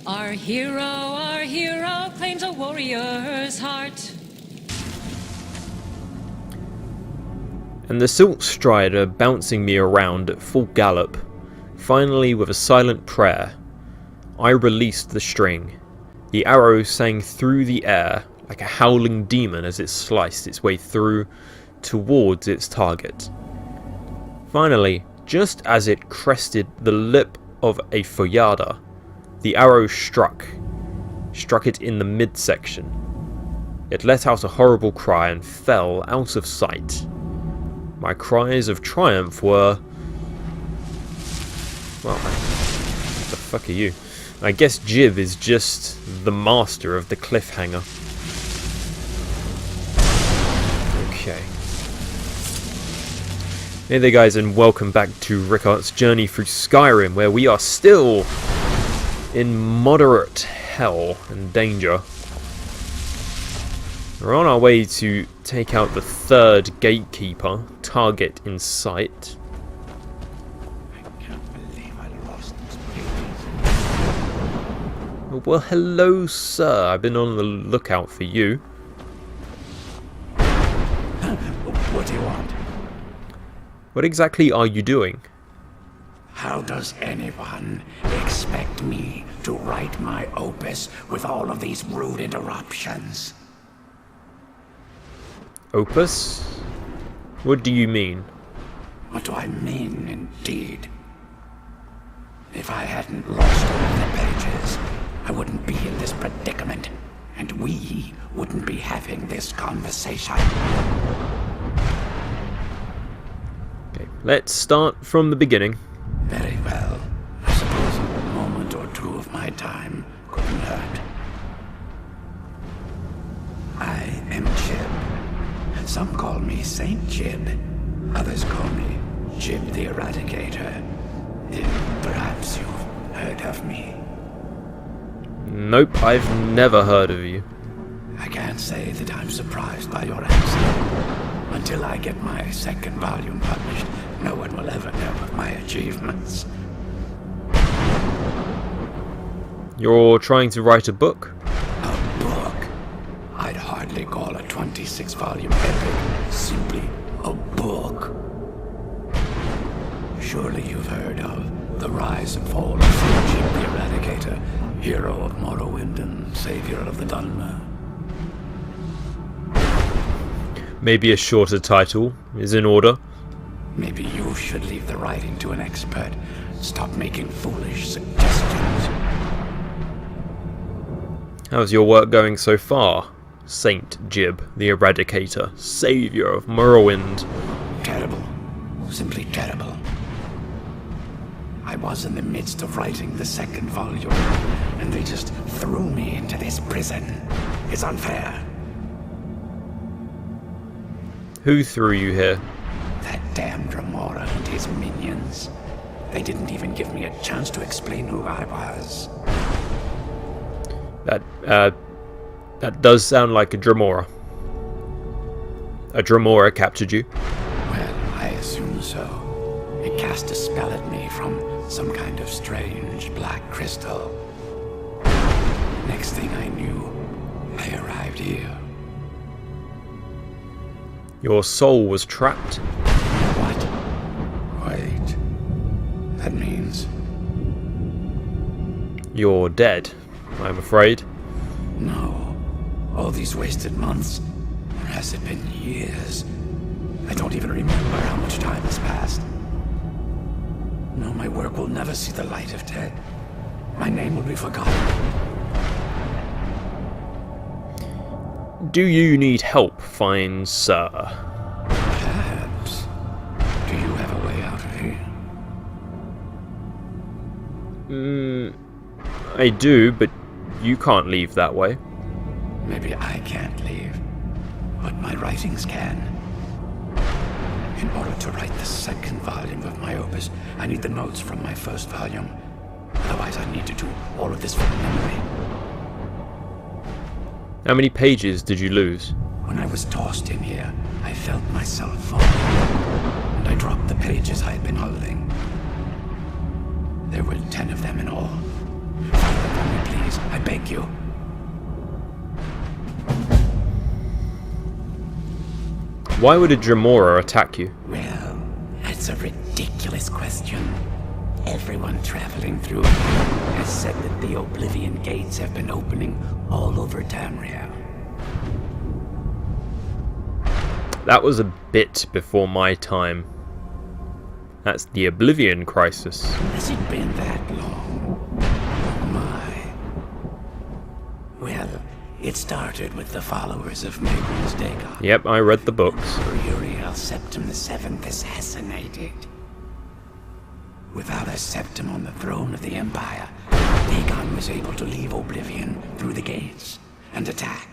Our hero claims a warrior's heart. And the Silt Strider bouncing me around at full gallop. Finally, with a silent prayer, I released the string. The arrow sang through the air like a howling demon as it sliced its way through towards its target. Finally, just as it crested the lip of a foyada, the arrow struck it in the midsection. It let out a horrible cry and fell out of sight. My cries of triumph were... well, what the fuck are you? I guess Jib is just the master of the cliffhanger. Okay. Hey there guys, and welcome back to Rickard's journey through Skyrim, where we are still in moderate hell and danger. We're on our way to take out the third gatekeeper, target in sight. I can't believe I lost this place. Well, hello sir, I've been on the lookout for you. What do you want? What exactly are you doing? How does anyone expect me to write my opus with all of these rude interruptions? Opus? What do you mean? What do I mean, indeed? If I hadn't lost all the pages, I wouldn't be in this predicament, and we wouldn't be having this conversation. Okay, let's start from the beginning. Very well. I suppose a moment or two of my time couldn't hurt. I am Jib. Some call me Saint Jib. Others call me Jib the Eradicator. Perhaps you've heard of me. Nope, I've never heard of you. I can't say that I'm surprised by your answer. Until I get my second volume published, no one will ever know of my achievements. You're trying to write a book? A book? I'd hardly call a 26-volume epic simply a book. Surely you've heard of the rise and fall of Saint Jib the Eradicator, hero of Morrowind and savior of the Dunmer. Maybe a shorter title is in order. Maybe you should leave the writing to an expert. Stop making foolish suggestions. How's your work going so far? Saint Jib the Eradicator, savior of Morrowind. Terrible. Simply terrible. I was in the midst of writing the second volume, and they just threw me into this prison. It's unfair. Who threw you here? That damn Dremora and his minions. They didn't even give me a chance to explain who I was. That does sound like a Dremora. A Dremora captured you? Well, I assume so. It cast a spell at me from some kind of strange black crystal. Next thing I knew, I arrived here. Your soul was trapped? What? Wait. That means... You're dead, I'm afraid. No. All these wasted months. Or has it been years? I don't even remember how much time has passed. No, my work will never see the light of day. My name will be forgotten. Do you need help, fine sir? Perhaps. Do you have a way out of here? I do, but you can't leave that way. Maybe I can't leave, but my writings can. In order to write the second volume of my opus, I need the notes from my first volume. Otherwise, I need to do all of this from memory. How many pages did you lose? When I was tossed in here, I felt myself fall, and I dropped the pages I had been holding. There were 10 of them in all. 5 of them beg you. Why would a Dremora attack you? Well, that's a ridiculous question. Everyone traveling through here has said that the Oblivion Gates have been opening all over Tamriel. That was a bit before my time. That's the Oblivion Crisis. Has it been that long? Oh my. Well, it started with the followers of Magnus Dagon. Yep, I read the books. Uriel Septim VII assassinated. Without a Septim on the throne of the Empire, Dagon was able to leave Oblivion through the gates and attack.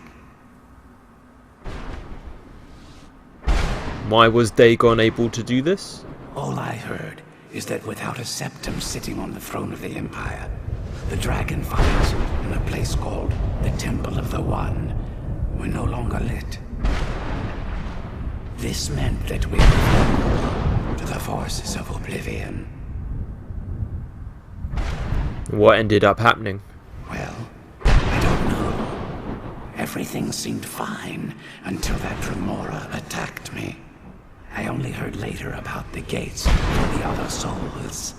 Why was Dagon able to do this? All I heard is that without a Septim sitting on the throne of the Empire, the dragon fires in a place called the Temple of the One were no longer lit. This meant that we were vulnerable to the forces of Oblivion. What ended up happening? Well, I don't know. Everything seemed fine until that Dremora attacked me. I only heard later about the gates for the other souls.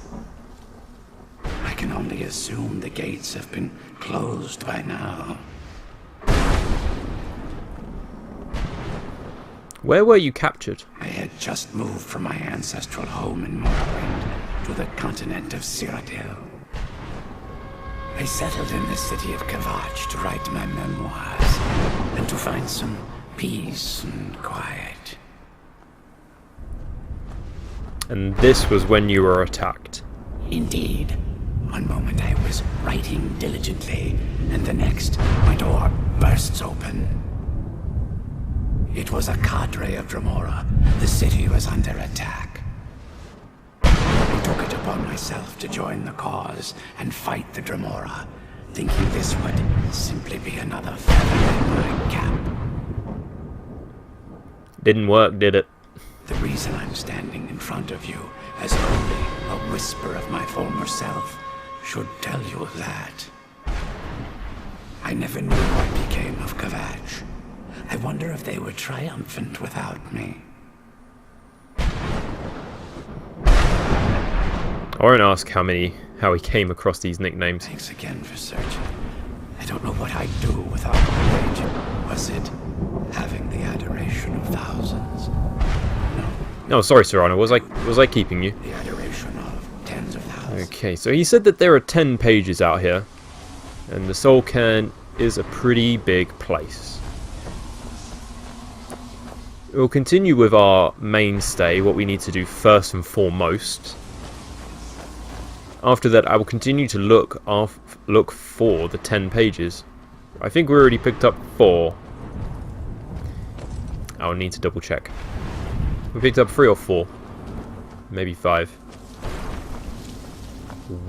I can only assume the gates have been closed by now. Where were you captured? I had just moved from my ancestral home in Morrowind to the continent of Cyrodiil. I settled in the city of Kavach to write my memoirs and to find some peace and quiet. And this was when you were attacked. Indeed. One moment I was writing diligently, and the next my door bursts open. It was a cadre of Dremora. The city was under attack. I took it upon myself to join the cause and fight the Dremora, thinking this would simply be another feather in my cap. Didn't work, did it? The reason I'm standing in front of you as only a whisper of my former self should tell you that. I never knew what became of Kavach. I wonder if they were triumphant without me. I won't ask how he came across these nicknames. Thanks again for searching. I don't know what I'd do without my agent. Was it having the adoration of thousands? Oh, sorry, Serrano. Was I keeping you? The adoration of tens of thousands. Okay, so he said that there are 10 pages out here, and the Soul Cairn is a pretty big place. We'll continue with our mainstay, what we need to do first and foremost. After that, I will continue to look for the 10 pages. I think we already picked up 4. I'll need to double check. We picked up 3 or 4. Maybe 5.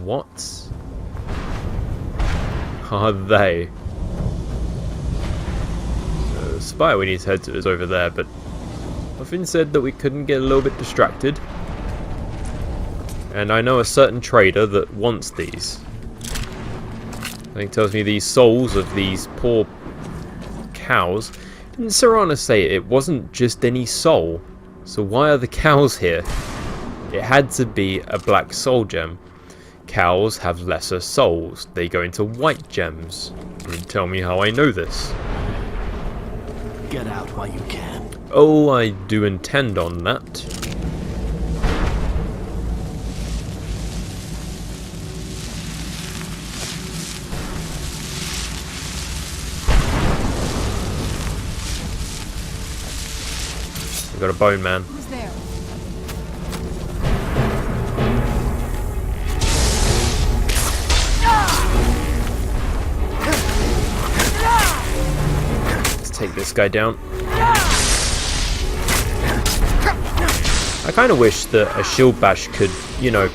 What are they? The spire we need to head to is over there, but Muffin said that we couldn't get a little bit distracted. And I know a certain trader that wants these. I think tells me these souls of these poor cows. Didn't Serrano say it wasn't just any soul? So why are the cows here? It had to be a black soul gem. Cows have lesser souls. They go into white gems. And tell me how I know this. Get out while you can. Oh, I do intend on that. I got a bone man. Who's there? Let's take this guy down. I kind of wish that a shield bash could, you know,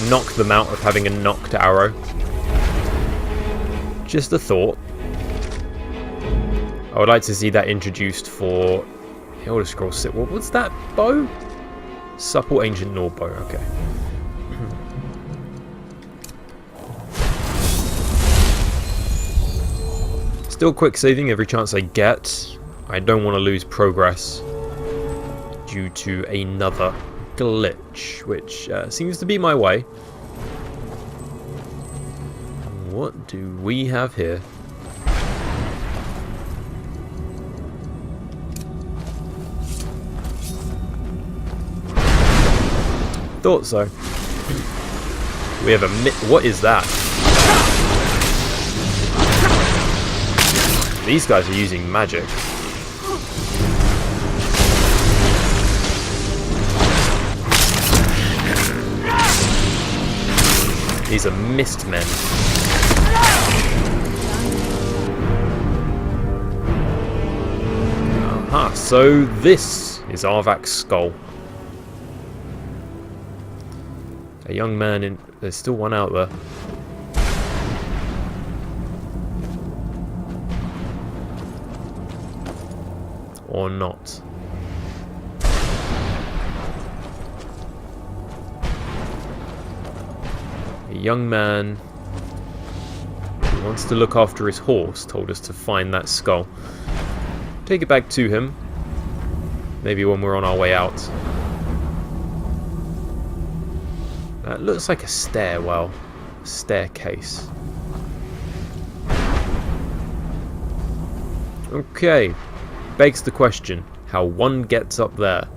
knock them out of having a knocked arrow. Just a thought. I would like to see that introduced for the Elder Scrolls 6. What's that bow? Supple Ancient Nord bow, okay. Still quick saving every chance I get. I don't want to lose progress due to another glitch, which seems to be my way. What do we have here? Thought so. We have a what is that? These guys are using magic. These are mist men. Aha, so this is Arvak's skull. A young man in... There's still one out there. Or not. A young man who wants to look after his horse told us to find that skull. Take it back to him. Maybe when we're on our way out. That looks like a stairwell. A staircase. Okay. Begs the question, how one gets up there.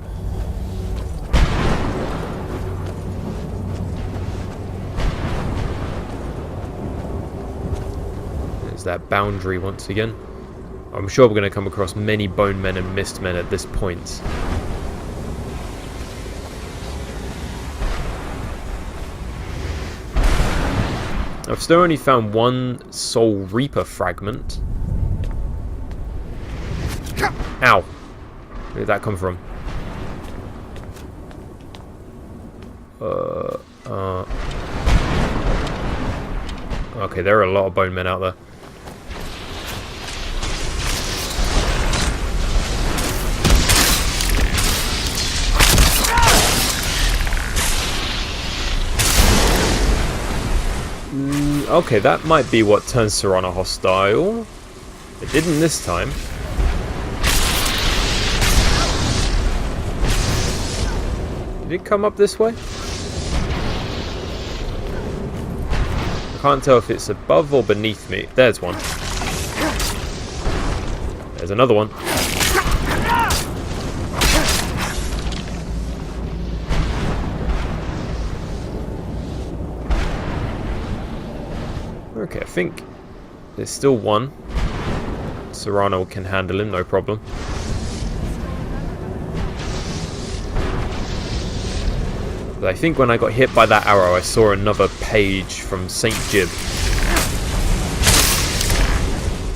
There's that boundary once again. I'm sure we're going to come across many bone men and mist men at this point. I've still only found one Soul Reaper fragment. Ow! Where did that come from? Okay, there are a lot of bone men out there. Okay, that might be what turns Serana hostile. It didn't this time. Did it come up this way? I can't tell if it's above or beneath me. There's one. There's another one. Okay, I think there's still one. Serrano can handle him, no problem. But I think when I got hit by that arrow, I saw another page from St. Jib.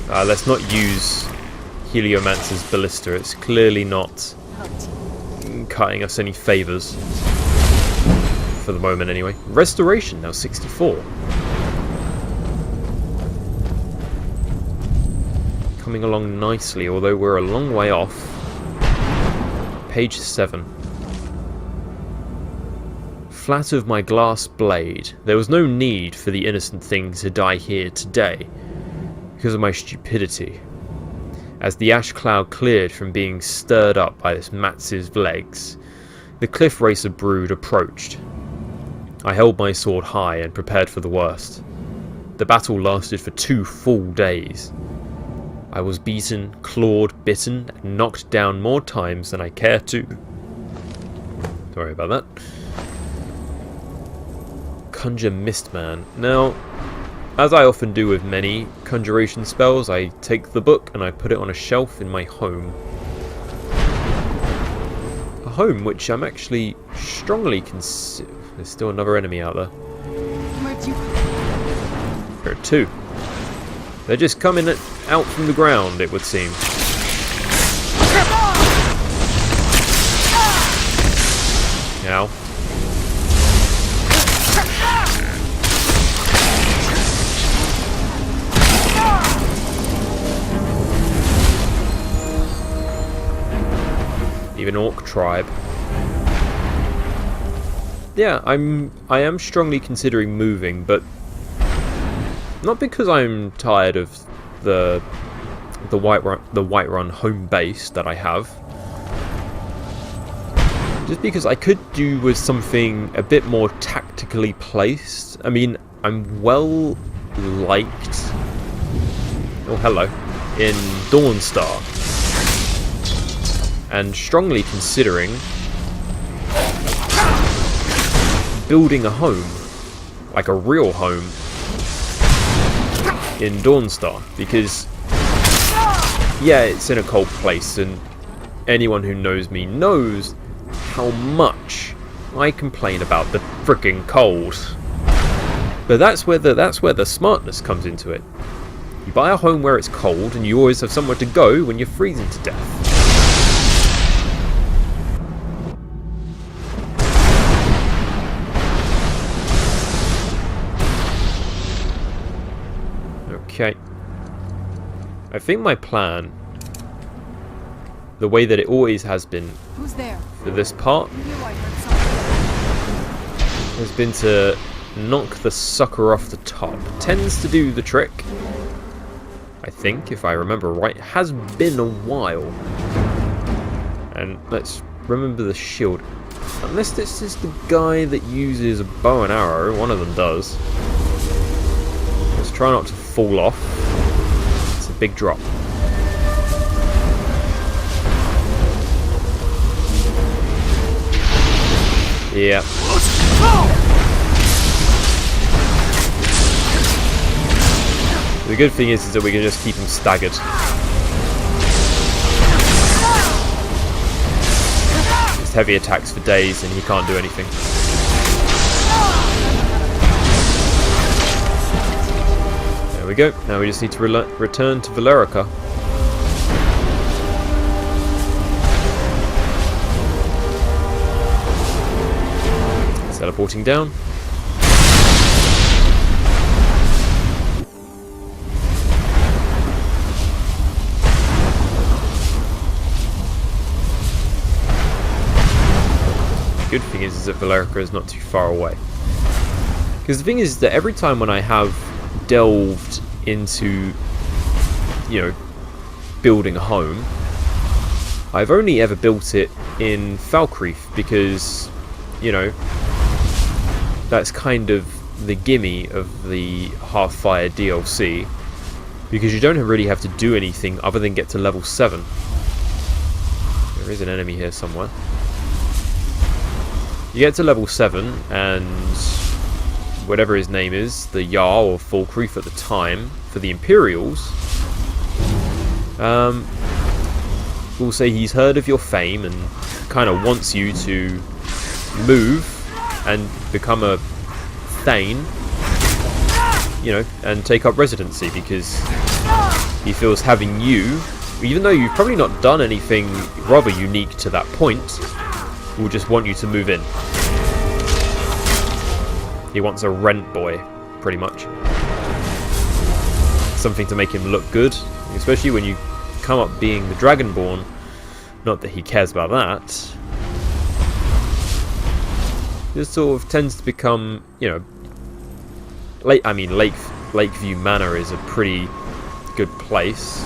Let's not use Heliomancer's Ballista. It's clearly not cutting us any favours. For the moment, anyway. Restoration, now 64. Coming along nicely, although we're a long way off. Page 7. Flat of my glass blade. There was no need for the innocent thing to die here today, because of my stupidity. As the ash cloud cleared from being stirred up by this massive legs, the cliff racer brood approached. I held my sword high and prepared for the worst. The battle lasted for 2 full days. I was beaten, clawed, bitten, and knocked down more times than I care to. Sorry about that. Conjure Mistman. Now, as I often do with many conjuration spells, I take the book and I put it on a shelf in my home. A home which I'm actually strongly There's still another enemy out there. There are 2. They're just coming out from the ground, it would seem. Ow. Even Orc tribe. Yeah, I am strongly considering moving, but not because I'm tired of the the Whiterun home base that I have. Just because I could do with something a bit more tactically placed. I mean, I'm well liked. Oh, hello. In Dawnstar. And strongly considering building a home, like a real home, in Dawnstar, because yeah, it's in a cold place, and anyone who knows me knows how much I complain about the frickin' cold. But that's where the smartness comes into it. You buy a home where it's cold, and you always have somewhere to go when you're freezing to death. Okay. I think my plan, the way that it always has been for this part, has been to knock the sucker off the top. Tends to do the trick. I think, if I remember right. It has been a while. And let's remember the shield. Unless this is the guy that uses a bow and arrow. One of them does. Let's try not to fall off. It's a big drop. Yeah. The good thing is that we can just keep him staggered. Just heavy attacks for days and he can't do anything. There we go. Now we just need to return to Valerica. Teleporting down. The good thing is that Valerica is not too far away. Because the thing is that every time when I have delved into, you know, building a home, I've only ever built it in Falkreath because, you know, that's kind of the gimme of the Hearthfire DLC, because you don't really have to do anything other than get to level 7. There is an enemy here somewhere. You get to level 7 and whatever his name is, the Jarl of Falkreath at the time, for the Imperials, will say he's heard of your fame and kind of wants you to move and become a Thane, you know, and take up residency, because he feels having you, even though you've probably not done anything rather unique to that point, will just want you to move in. He wants a rent boy, pretty much. Something to make him look good, especially when you come up being the Dragonborn. Not that he cares about that. This sort of tends to become, you know, Lakeview Manor is a pretty good place.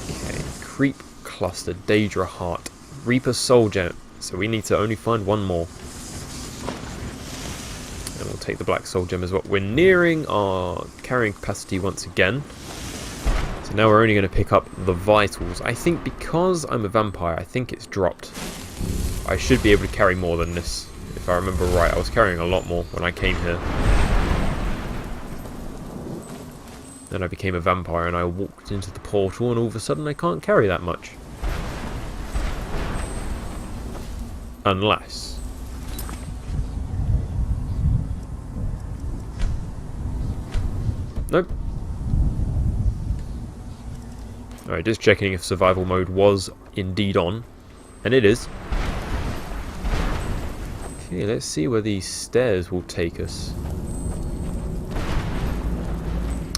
Okay, Creep Cluster, Daedra Heart, Reaper Soul Gem. So we need to only find one more. And we'll take the Black Soul Gem as well. We're nearing our carrying capacity once again. So now we're only going to pick up the Vitals. I think because I'm a vampire, I think it's dropped. I should be able to carry more than this. If I remember right, I was carrying a lot more when I came here. Then I became a vampire and I walked into the portal and all of a sudden I can't carry that much. Unless... Nope. Alright, just checking if survival mode was indeed on. And it is. Okay, let's see where these stairs will take us.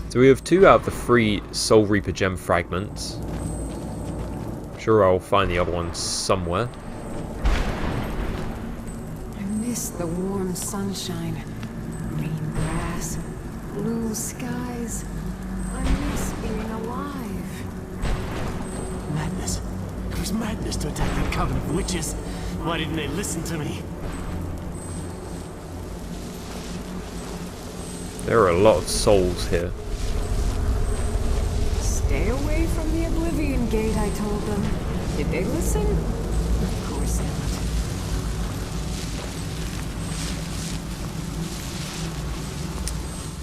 So we have 2 out of the 3 Soul Reaper Gem fragments. I'm sure I'll find the other one somewhere. I miss the warm sunshine, green grass, blue skies. I miss being alive. was madness to attack that coven of witches. Why didn't they listen to me? There are a lot of souls here. Stay away from the Oblivion Gate, I told them. Did they listen? Of course not.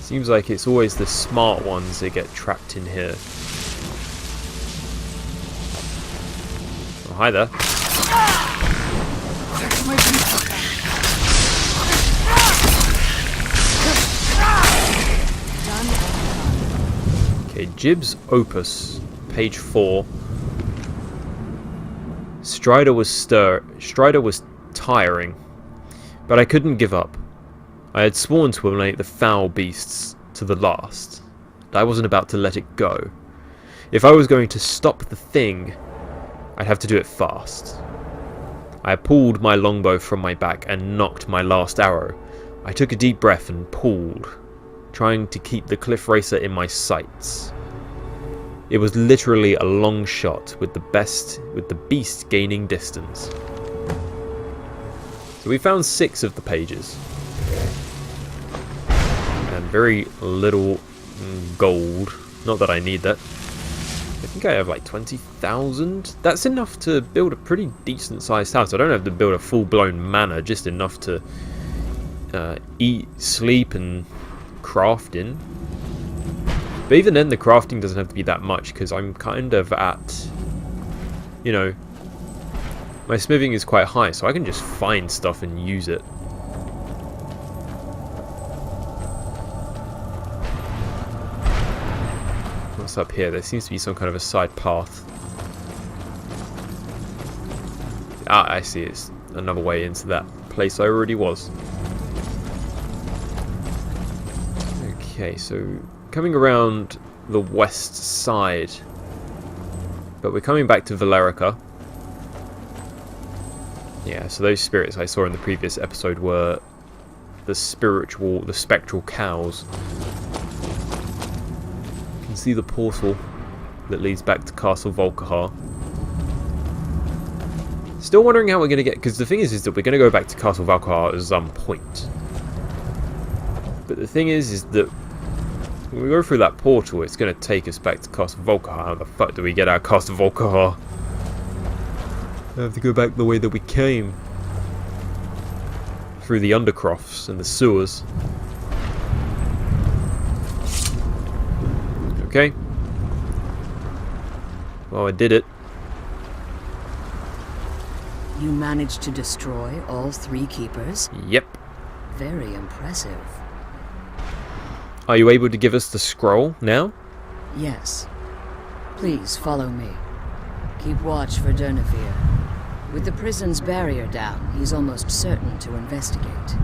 Seems like it's always the smart ones that get trapped in here. Oh, hi there. Okay, Jib's Opus, page 4. Strider was tiring, but I couldn't give up. I had sworn to eliminate the foul beasts to the last, and I wasn't about to let it go. If I was going to stop the thing, I'd have to do it fast. I pulled my longbow from my back and knocked my last arrow. I took a deep breath and pulled, trying to keep the cliff racer in my sights. It was literally a long shot with the beast gaining distance. So we found 6 of the pages. And very little gold. Not that I need that. I think I have like 20,000. That's enough to build a pretty decent sized house. I don't have to build a full-blown manor, just enough to eat, sleep and craft in. But even then the crafting doesn't have to be that much, because I'm kind of at, you know, my smithing is quite high, so I can just find stuff and use it. What's up here? There seems to be some kind of a side path. Ah, I see, it's another way into that place I already was. Okay, so coming around the west side, but we're coming back to Valerica. Yeah, so those spirits I saw in the previous episode were the spectral cows. You can see the portal that leads back to Castle Volkihar. Still wondering how we're going to get, because the thing is that we're going to go back to Castle Volkihar at some point. But the thing is that when we go through that portal, it's going to take us back to Castle Volkihar. How the fuck do we get out of Castle Volkihar? I have to go back the way that we came. Through the undercrofts and the sewers. Okay. Well, I did it. You managed to destroy all 3 keepers? Yep. Very impressive. Are you able to give us the scroll now? Yes. Please follow me. Keep watch for Durnevere. With the prison's barrier down, he's almost certain to investigate.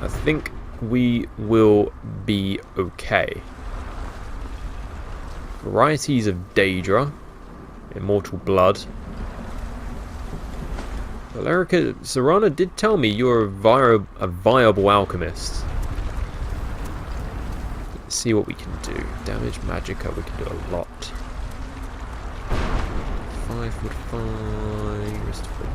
I think we will be okay. Varieties of Daedra. Immortal Blood. Valerica, Serana did tell me you're a viable alchemist. Let's see what we can do. Damage magicka, we can do a lot. 5 wood 5, rest of it.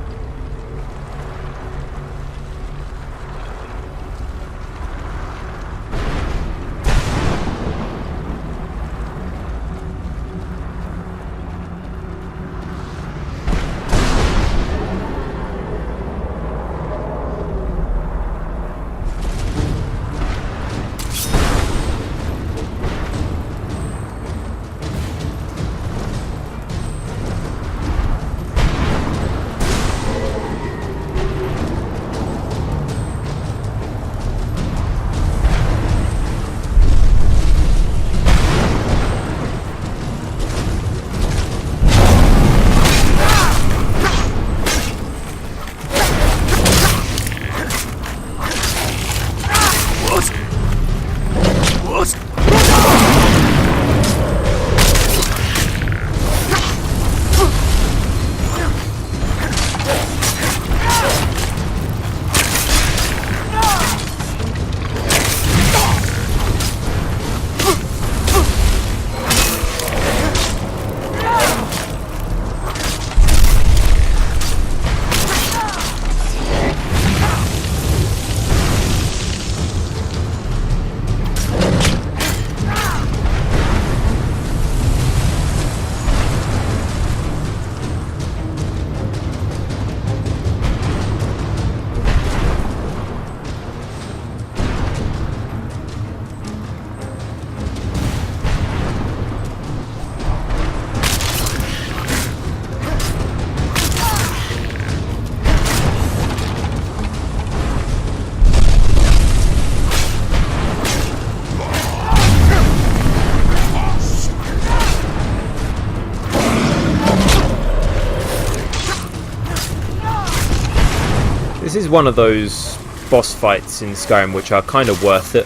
is one of those boss fights in Skyrim which are kind of worth it.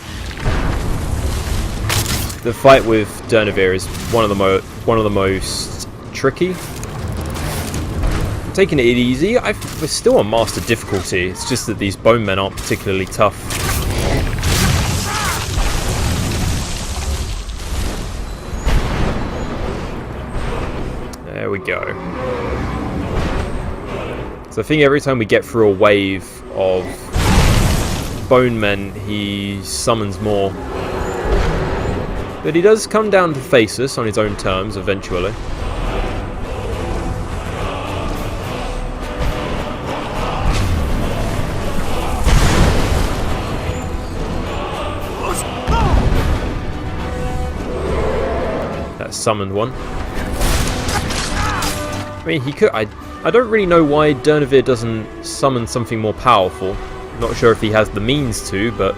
The fight with Durnevere is one of the most tricky. I'm taking it easy. We're still on master difficulty. It's just that these bone men aren't particularly tough. There we go. So I think every time we get through a wave of bone men, he summons more. But he does come down to face us on his own terms eventually. That summoned one. I mean, he could. I don't really know why Durnevere doesn't summon something more powerful. Not sure if he has the means to, but.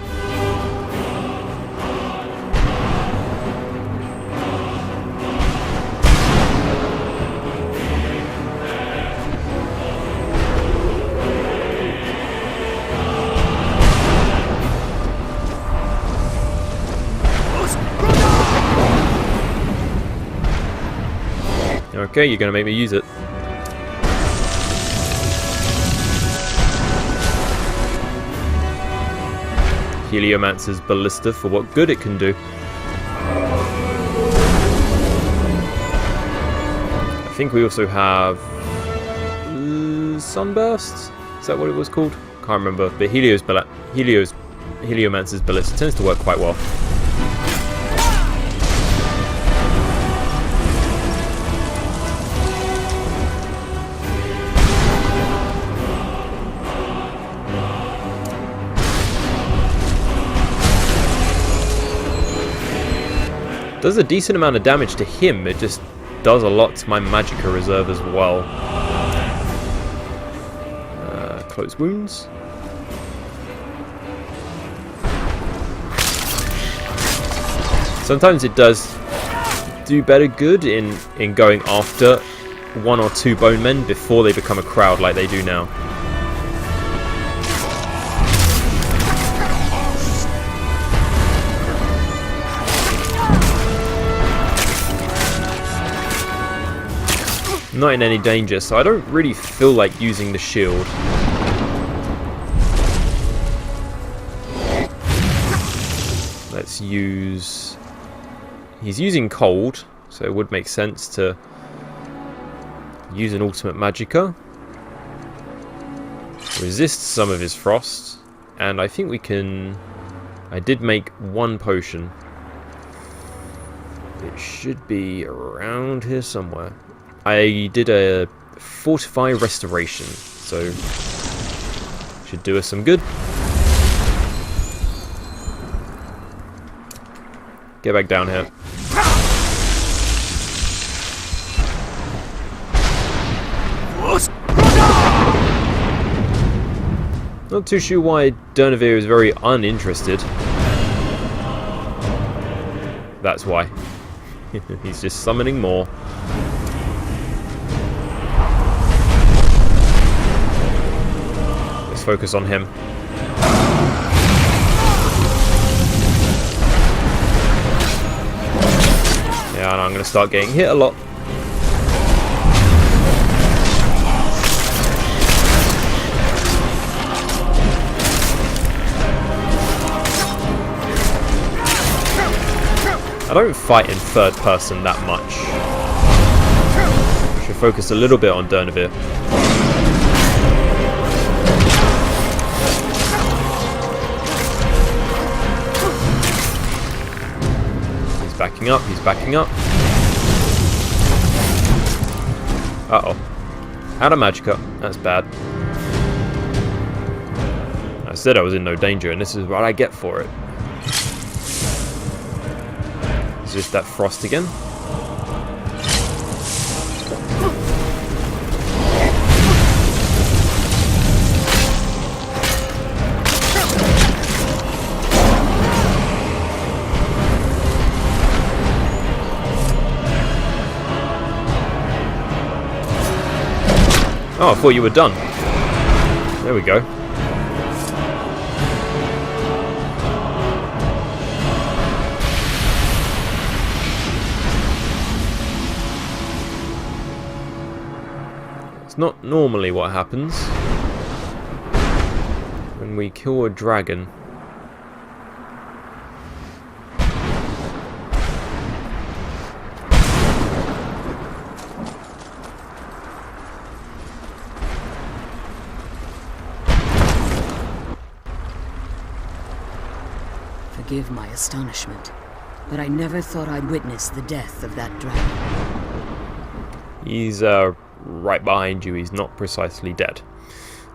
Okay, you're gonna make me use it. Heliomancer's Ballista for what good it can do. I think we also have Sunburst? Is that what it was called? Can't remember. But Heliomancer's Ballista tends to work quite well. Does a decent amount of damage to him, it just does a lot to my Magicka reserve as well. Close wounds. Sometimes it does do better good in going after one or two bone men before they become a crowd like they do now. Not in any danger, so I don't really feel like using the shield. Let's use... He's using cold, so it would make sense to use an ultimate Magicka. Resist some of his frost, and I think we can... I did make one potion. It should be around here somewhere. I did a Fortify Restoration, so should do us some good. Get back down here. Not too sure why Durnevere is very uninterested. That's why. He's just summoning more. Focus on him. Yeah, and I'm going to start getting hit a lot. I don't fight in third person that much. I should focus a little bit on Durnevere. Backing up, he's backing up. Uh-oh. Out of Magicka. That's bad. I said I was in no danger, and this is what I get for it. Is this that frost again? Oh, I thought you were done. There we go. not normally what happens when we kill a dragon. Forgive my astonishment, but I never thought I'd witness the death of that dragon. He's right behind you. He's not precisely dead.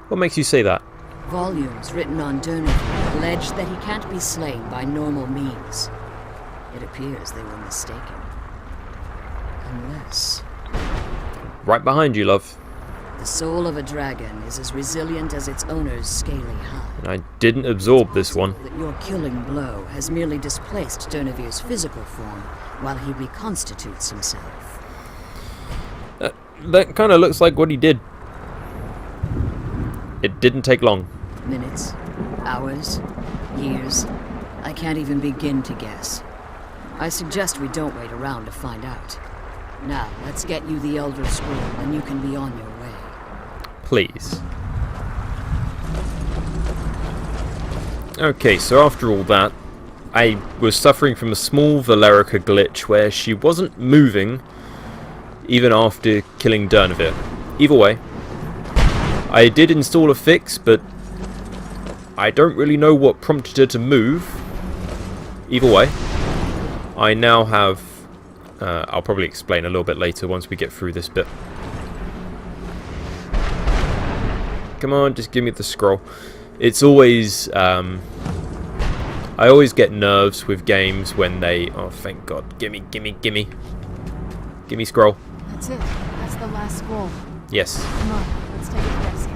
What makes you say that? Volumes written on Durneville allege that he can't be slain by normal means. It appears they were mistaken. Unless Right behind you, love. the soul of a dragon is as resilient as its owner's scaly hide. And I didn't absorb this one. That your killing blow has merely displaced Durnevir's physical form while he reconstitutes himself. That kind of looks like what he did. It didn't take long. Minutes, hours, years. I can't even begin to guess. I suggest we don't wait around to find out. Now, let's get you the Elder Scroll and you can be on your way. Please. Okay, so after all that, I was suffering from a small Valerica glitch where she wasn't moving even after killing Durnevir. Either way, I did install a fix, but I don't really know what prompted her to move. Either way, I now have... I'll probably explain a little bit later once we get through this bit. Come on, just give me the scroll. It's always... I always get nerves with games when they... Oh, thank God. Gimme. Gimme scroll. That's it. That's the last scroll. Yes. Come on, let's take a rest.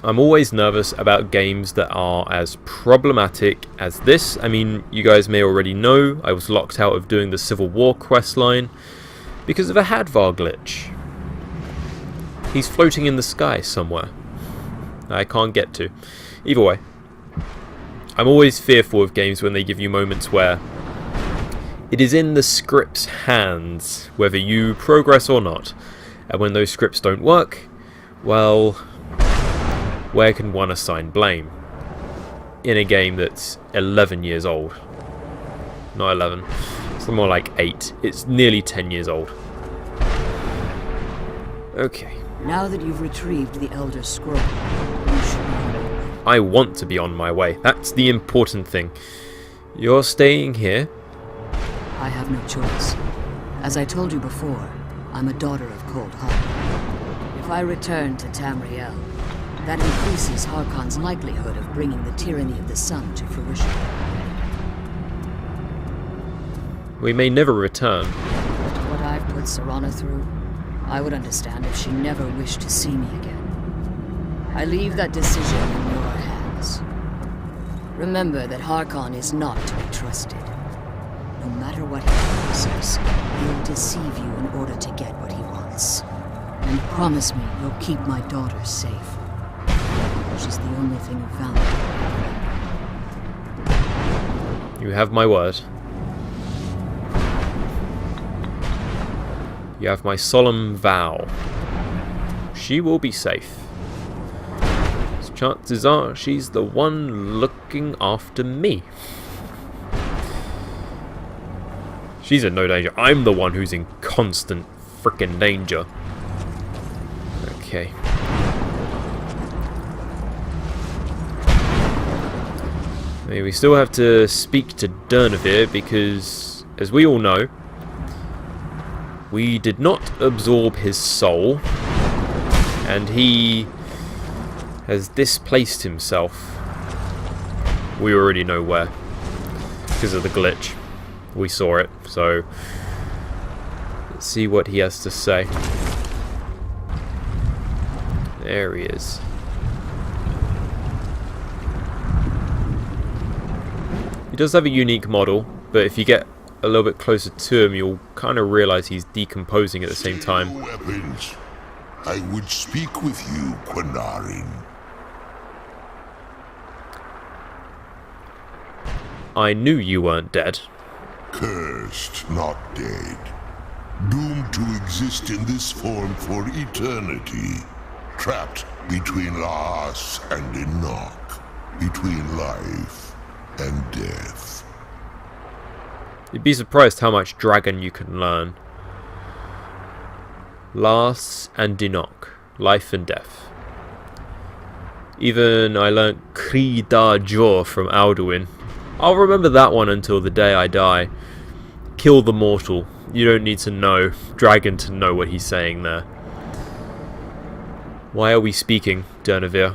I'm always nervous about games that are as problematic as this. I mean, you guys may already know I was locked out of doing the Civil War questline because of a Hadvar glitch. He's floating in the sky somewhere I can't get to. Either way, I'm always fearful of games when they give you moments where it is in the script's hands whether you progress or not. And when those scripts don't work, well, where can one assign blame? In a game that's 11 years old. Not 11. It's more like 8. It's nearly 10 years old. Okay. Now that you've retrieved the Elder Scroll, you should know. I want to be on my way. That's the important thing. You're staying here? I have no choice. As I told you before, I'm a daughter of Cold Heart. If I return to Tamriel, that increases Harkon's likelihood of bringing the tyranny of the sun to fruition. We may never return. After what I've put Serana through, I would understand if she never wished to see me again. I leave that decision in your hands. Remember that Harkon is not to be trusted. No matter what he promises, he'll deceive you in order to get what he wants. And promise me you'll keep my daughter safe. She's the only thing of value. You have my word. You have my solemn vow. She will be safe. Chances are she's the one looking after me. She's in no danger. I'm the one who's in constant frickin' danger. Okay. I mean, we still have to speak to Durnevir because, as we all know, we did not absorb his soul, and he has displaced himself. We already know where, because of the glitch. We saw it, so let's see what he has to say. There he is. He does have a unique model, but if you get a little bit closer to him, you'll kind of realize he's decomposing at the same time. Weapons. I would speak with you, Quinarin. I knew you weren't dead. Cursed, not dead. Doomed fated to exist in this form for eternity, trapped between Laas and Enoch, between life and death. You'd be surprised how much dragon you can learn. Laas and Enoch, life and death. Even I learnt Cri da Jor from Alduin. I'll remember that one until the day I die. Kill the mortal. You don't need to know dragon to know what he's saying there. Why are we speaking, Durnevere?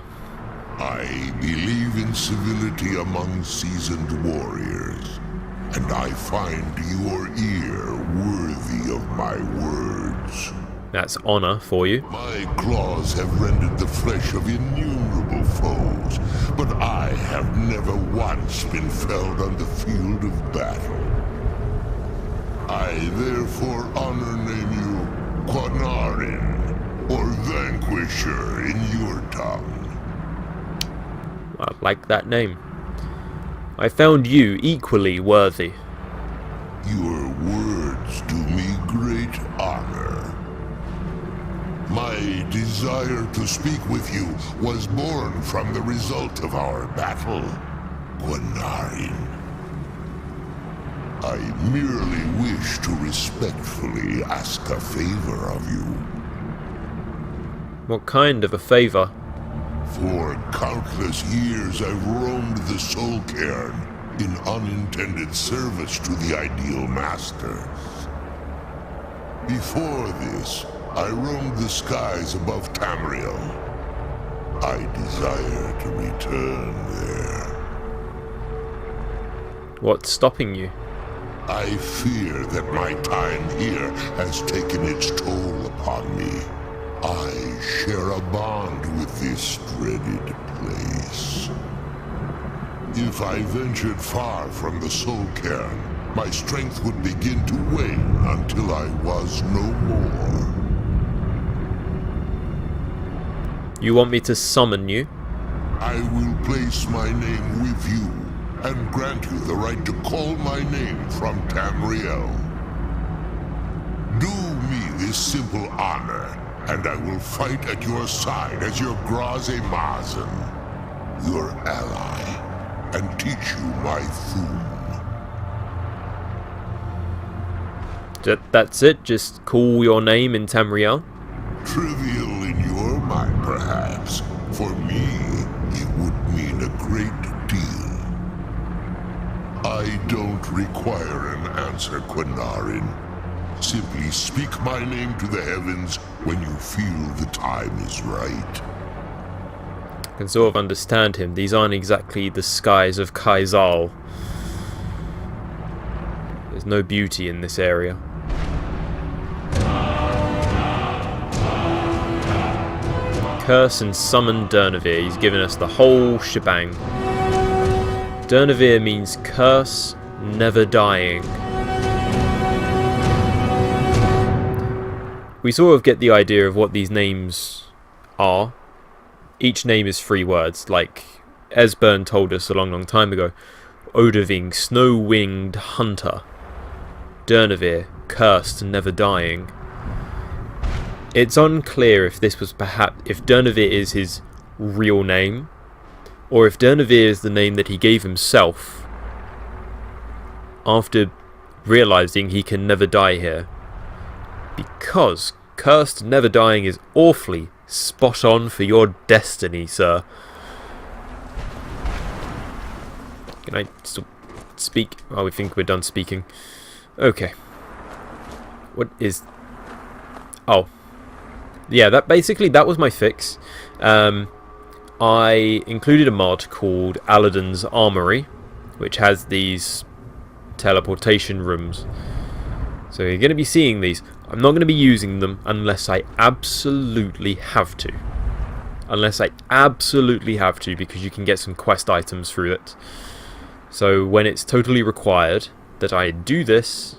I believe in civility among seasoned warriors, and I find your ear worthy of my words. That's honor for you. My claws have rended the flesh of innumerable foes, but I have never once been felled on the field of battle. I therefore honor name you Quanarin, or Vanquisher in your tongue. I like that name. I found you equally worthy. Your words do me great honor. My desire to speak with you was born from the result of our battle, Quanarin. I merely wish to respectfully ask a favor of you. What kind of a favor? For countless years I've roamed the Soul Cairn in unintended service to the Ideal Masters. Before this, I roamed the skies above Tamriel. I desire to return there. What's stopping you? I fear that my time here has taken its toll upon me. I share a bond with this dreaded place. If I ventured far from the Soul Cairn, my strength would begin to wane until I was no more. You want me to summon you? I will place my name with you and grant you the right to call my name from Tamriel. Do me this simple honor, and I will fight at your side as your Graze Mazen, your ally, and teach you my Thum. That's it? Just call your name in Tamriel? Trivial in your mind, perhaps. For me, it would mean a great deal. I don't require an answer, Quanarin. Simply speak my name to the heavens when you feel the time is right. I can sort of understand him. These aren't exactly the skies of Kaizal. There's no beauty in this area. Curse and summon Durnevere. He's given us the whole shebang. Durnevere means curse, never dying. We sort of get the idea of what these names are. Each name is 3 words, like Esbern told us a long time ago. Odoving, snow-winged hunter. Durnevere, cursed, never dying. It's unclear if this was if Durnevere is his real name, or if Durnevere is the name that he gave himself after realizing he can never die here. Because cursed, never dying is awfully spot on for your destiny, sir. Can I still speak? Oh, we think we're done speaking. Okay. What is... Oh. Yeah, that was my fix. I included a mod called Aladdin's Armory, which has these teleportation rooms. So you're going to be seeing these. I'm not going to be using them unless I absolutely have to. Unless I absolutely have to, because you can get some quest items through it. So when it's totally required that I do this,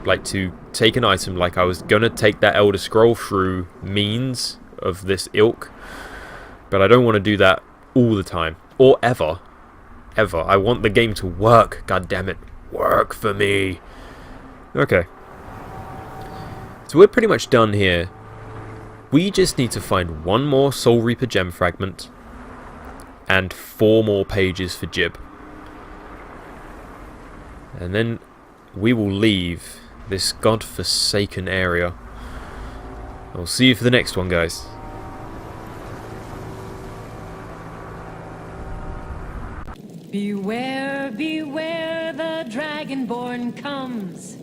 like to take an item, like I was going to take that Elder Scroll through means of this ilk, but I don't want to do that all the time, or ever. I want the game to work, god damn it. Work for me. Okay. So we're pretty much done here. We just need to find one more Soul Reaper gem fragment and 4 more pages for Jib. And then we will leave this godforsaken area. I'll see you for the next one, guys. Beware, beware, the Dragonborn comes.